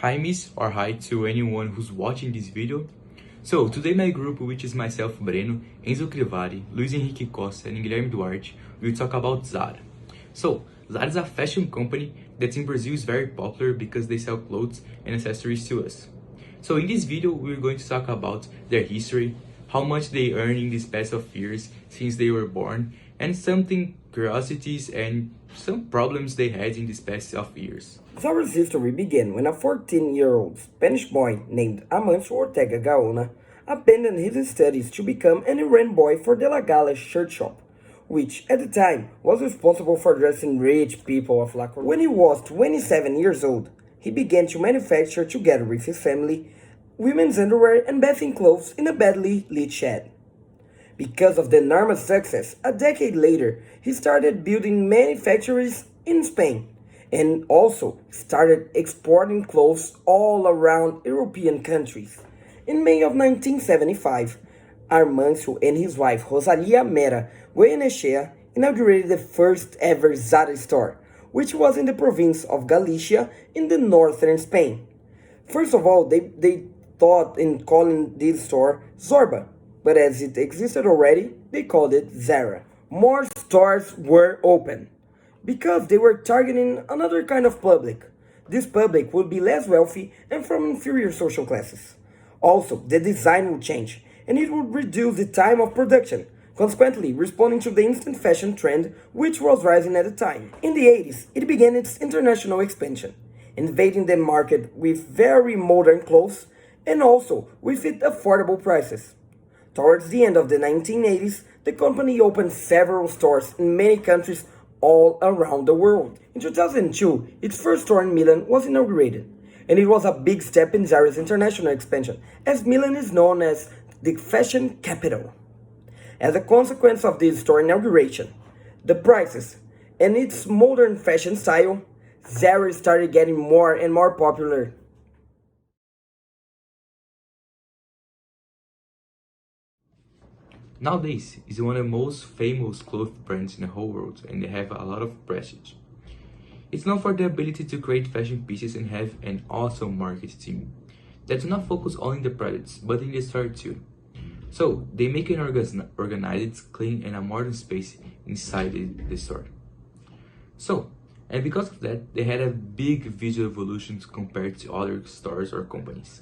Hi miss or hi to anyone who's watching this video. So today my group, which is myself, Breno, Enzo Crivari, Luís Henrique Costa and Guilherme Duarte, will talk about Zara. So Zara is a fashion company that in Brazil is very popular because they sell clothes and accessories to us. So in this video we're going to talk about their history, how much they earn in this past of years since they were born, and something curiosities and some problems they had in this past of years. Zara's history began when a 14-year-old Spanish boy named Amancio Ortega Gaona abandoned his studies to become an errand boy for De La Gala shirt shop, which at the time was responsible for dressing rich people of La Corte. When he was 27 years old, he began to manufacture, together with his family, women's underwear and bathing clothes in a badly lit shed. Because of the enormous success, a decade later, he started building manufactories in Spain and also started exporting clothes all around European countries. In May of 1975, Armancio and his wife Rosalia Mera Goyenechea inaugurated the first ever Zara store, which was in the province of Galicia in the northern Spain. First of all, they thought in calling this store Zorba, but as it existed already, they called it Zara. More stores were open because they were targeting another kind of public. This public would be less wealthy and from inferior social classes. Also, the design would change, and it would reduce the time of production, consequently responding to the instant fashion trend which was rising at the time. In the 80s, it began its international expansion, invading the market with very modern clothes and also with its affordable prices. Towards the end of the 1980s, the company opened several stores in many countries all around the world. In 2002, its first store in Milan was inaugurated, and it was a big step in Zara's international expansion, as Milan is known as the fashion capital. As a consequence of this store inauguration, the prices, and its modern fashion style, Zara started getting more and more popular. Nowadays, it's one of the most famous clothes brands in the whole world and they have a lot of prestige. It's known for the ability to create fashion pieces and have an awesome market team that do not focus only in the products but in the store too. So, they make an organized, clean and a modern space inside the store. So, and because of that, they had a big visual evolution compared to other stores or companies.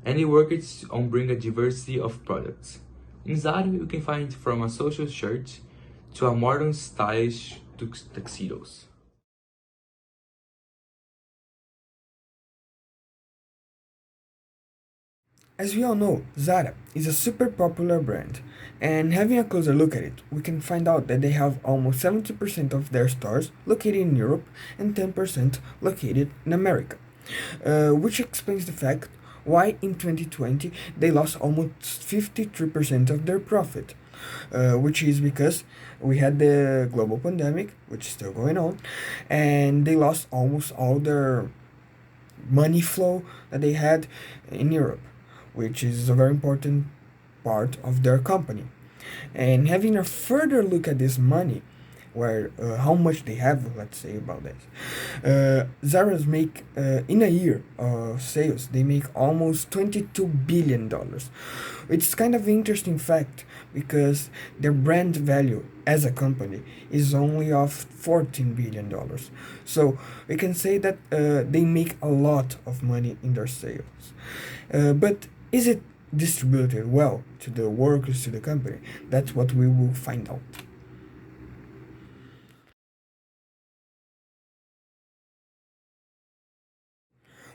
And they worked on bringing a diversity of products. In Zara, you can find from a social shirt to a modern stylish tuxedos. As we all know, Zara is a super popular brand, and having a closer look at it, we can find out that they have almost 70% of their stores located in Europe and 10% located in America, which explains the fact why in 2020 they lost almost 53% of their profit, which is because we had the global pandemic, which is still going on, and they lost almost all their money flow that they had in Europe, which is a very important part of their company. And having a further look at this money, where how much they have, let's say about this, Zara's make in a year of sales, they make almost $22 billion. It's kind of interesting fact because their brand value as a company is only of $14 billion. So we can say that they make a lot of money in their sales. But is it distributed well to the workers, to the company? That's what we will find out.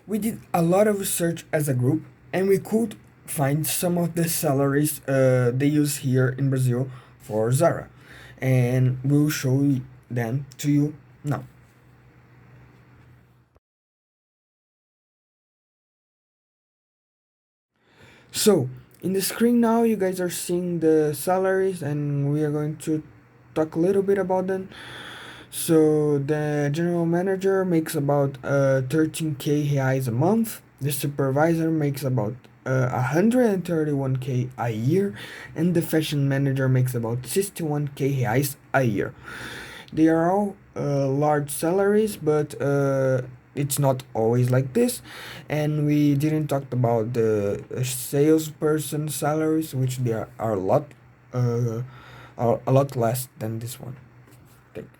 We did a lot of research as a group, and we could find some of the salaries they use here in Brazil for Zara, and we'll show them to you now. So, in the screen now, you guys are seeing the salaries, and we are going to talk a little bit about them. So, the general manager makes about 13k reais a month. The supervisor makes about 131k a year, and the fashion manager makes about 61k reais a year. They are all large salaries, but it's not always like this. And we didn't talk about the salesperson salaries, which they are uh, a lot less than this one. Thank you.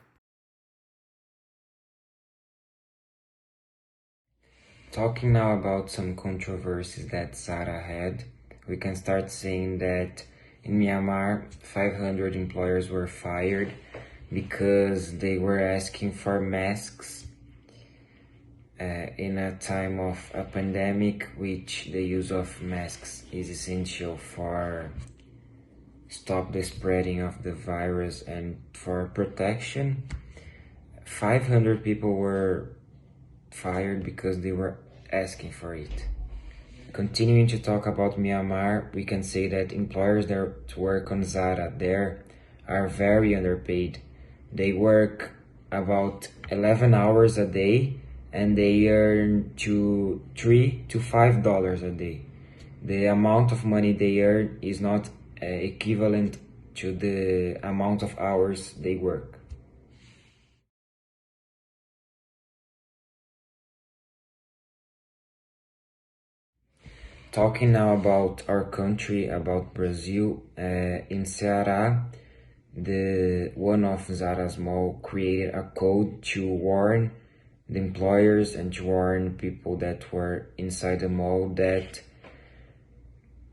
Talking now about some controversies that Zara had, we can start saying that in Myanmar, 500 employers were fired because they were asking for masks in a time of a pandemic, which the use of masks is essential for stop the spreading of the virus and for protection. 500 people were fired because they were asking for it. Continuing to talk about Myanmar, we can say that employers that work on Zara there are very underpaid. They work about 11 hours a day and they earn to $3 to $5 a day. The amount of money they earn is not equivalent to the amount of hours they work. Talking now about our country, about Brazil, in Ceará, one of Zara's mall created a code to warn the employers and to warn people that were inside the mall that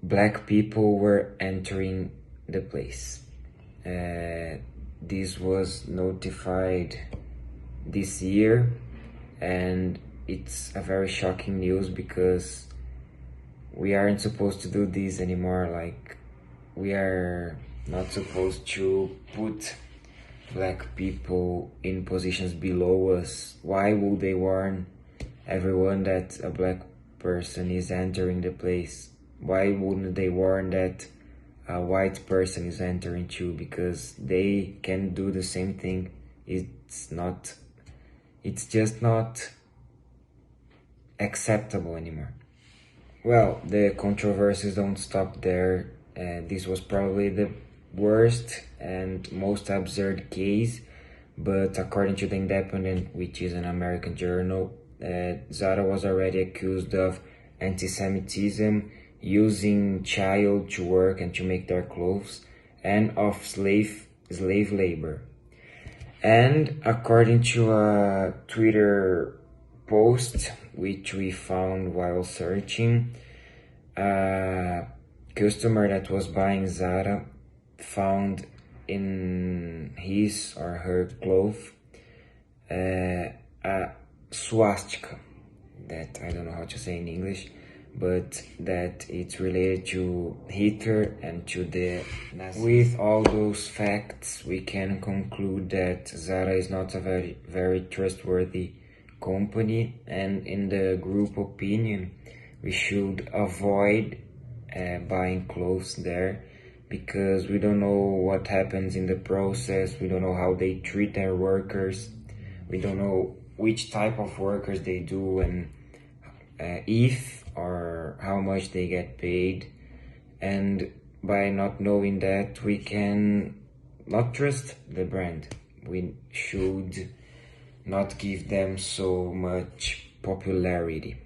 black people were entering the place. This was notified this year, and it's a very shocking news because we aren't supposed to do this anymore. Like, we are not supposed to put black people in positions below us. Why would they warn everyone that a black person is entering the place? Why wouldn't they warn that a white person is entering too? Because they can do the same thing. It's just not acceptable anymore. Well, the controversies don't stop there. This was probably the worst and most absurd case, but according to The Independent, which is an American journal, Zara was already accused of anti-Semitism, using child to work and to make their clothes, and of slave labor. And according to a Twitter post which we found while searching, a customer that was buying Zara found in his or her clothes a swastika, that I don't know how to say in English, but that it's related to Hitler and to the Nazis. With all those facts, we can conclude that Zara is not a very trustworthy company, and in the group opinion, we should avoid buying clothes there, because we don't know what happens in the process. We don't know how they treat their workers. We don't know which type of workers they do, and if or how much they get paid. And by not knowing that, we can not trust the brand. We should not give them so much popularity.